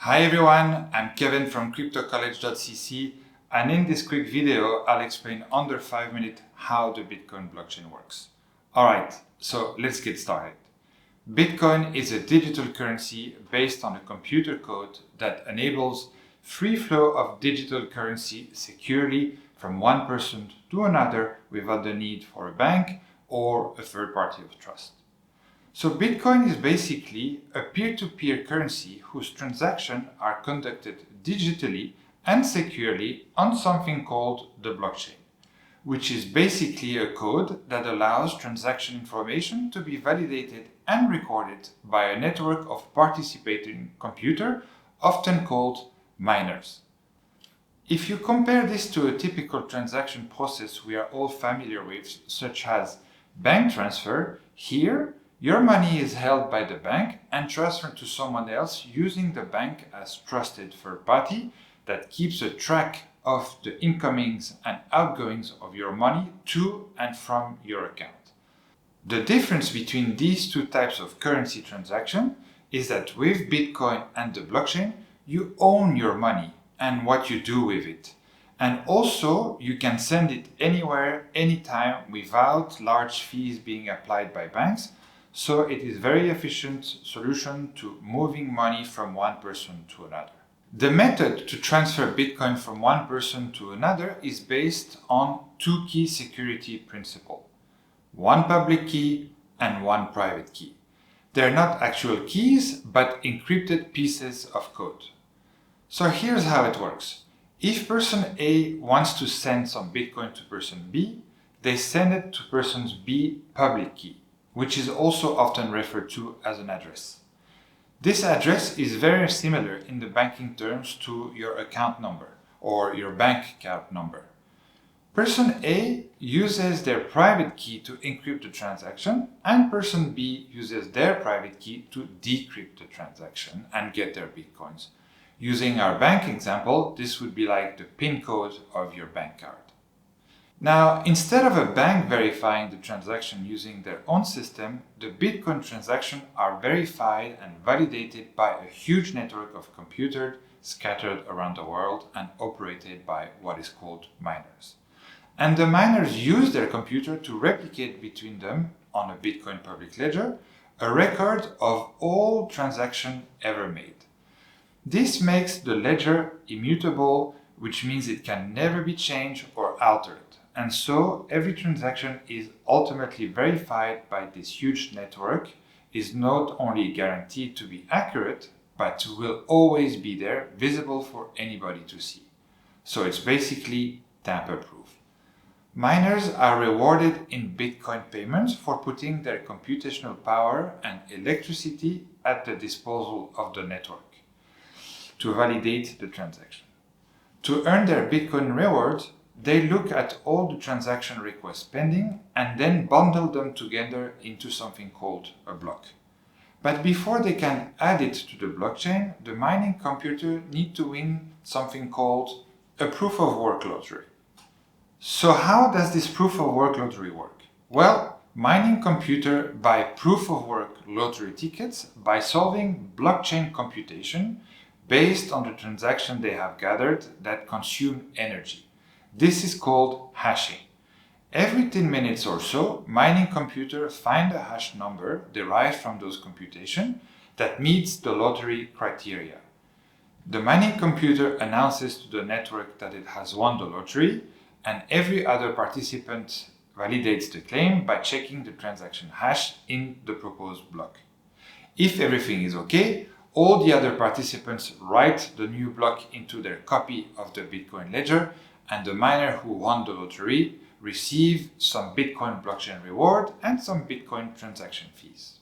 Hi everyone, I'm Kevin from CryptoCollege.cc, and in this quick video I'll explain under 5 minutes how the Bitcoin blockchain works. Alright, so let's get started. Bitcoin is a digital currency based on a computer code that enables free flow of digital currency securely from one person to another without the need for a bank or a third party of trust. So Bitcoin is basically a peer-to-peer currency whose transactions are conducted digitally and securely on something called the blockchain, which is basically a code that allows transaction information to be validated and recorded by a network of participating computers, often called miners. If you compare this to a typical transaction process we are all familiar with, such as bank transfer, here your money is held by the bank and transferred to someone else using the bank as trusted third party that keeps a track of the incomings and outgoings of your money to and from your account. The difference between these two types of currency transaction is that with Bitcoin and the blockchain, you own your money and what you do with it. And also, you can send it anywhere, anytime, without large fees being applied by banks. So it is a very efficient solution to moving money from one person to another. The method to transfer Bitcoin from one person to another is based on two key security principles: one public key and one private key. They're not actual keys, but encrypted pieces of code. So here's how it works. If person A wants to send some Bitcoin to person B, they send it to person B public key, which is also often referred to as an address. This address is very similar in the banking terms to your account number or your bank account number. Person A uses their private key to encrypt the transaction, and person B uses their private key to decrypt the transaction and get their Bitcoins. Using our bank example, this would be like the PIN code of your bank card. Now, instead of a bank verifying the transaction using their own system, the Bitcoin transactions are verified and validated by a huge network of computers scattered around the world and operated by what is called miners. And the miners use their computer to replicate between them, on a Bitcoin public ledger, a record of all transactions ever made. This makes the ledger immutable, which means it can never be changed or altered. And so every transaction is ultimately verified by this huge network, is not only guaranteed to be accurate, but will always be there, visible for anybody to see. So it's basically tamper-proof. Miners are rewarded in Bitcoin payments for putting their computational power and electricity at the disposal of the network to validate the transaction. To earn their Bitcoin reward, they look at all the transaction requests pending and then bundle them together into something called a block. But before they can add it to the blockchain, the mining computer needs to win something called a proof of work lottery. So how does this proof of work lottery work? Well, mining computer buy proof of work lottery tickets by solving blockchain computation based on the transaction they have gathered that consume energy. This is called hashing. Every 10 minutes or so, mining computers find a hash number derived from those computations that meets the lottery criteria. The mining computer announces to the network that it has won the lottery, and every other participant validates the claim by checking the transaction hash in the proposed block. If everything is okay, all the other participants write the new block into their copy of the Bitcoin ledger, and the miner who won the lottery receives some Bitcoin blockchain reward and some Bitcoin transaction fees.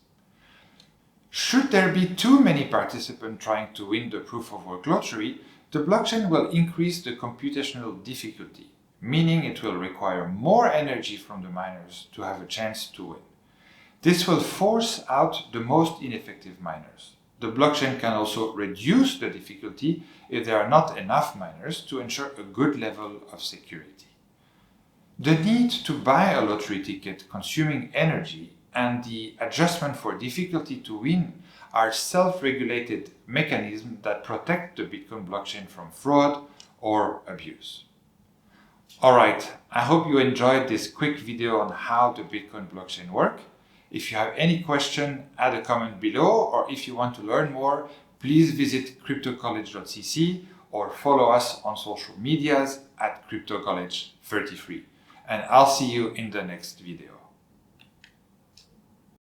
Should there be too many participants trying to win the proof of work lottery, the blockchain will increase the computational difficulty, meaning it will require more energy from the miners to have a chance to win. This will force out the most ineffective miners. The blockchain can also reduce the difficulty if there are not enough miners to ensure a good level of security. The need to buy a lottery ticket consuming energy and the adjustment for difficulty to win are self-regulated mechanisms that protect the Bitcoin blockchain from fraud or abuse. Alright, I hope you enjoyed this quick video on how the Bitcoin blockchain works. If you have any question, add a comment below, or if you want to learn more, please visit cryptocollege.cc or follow us on social medias at CryptoCollege33. And I'll see you in the next video.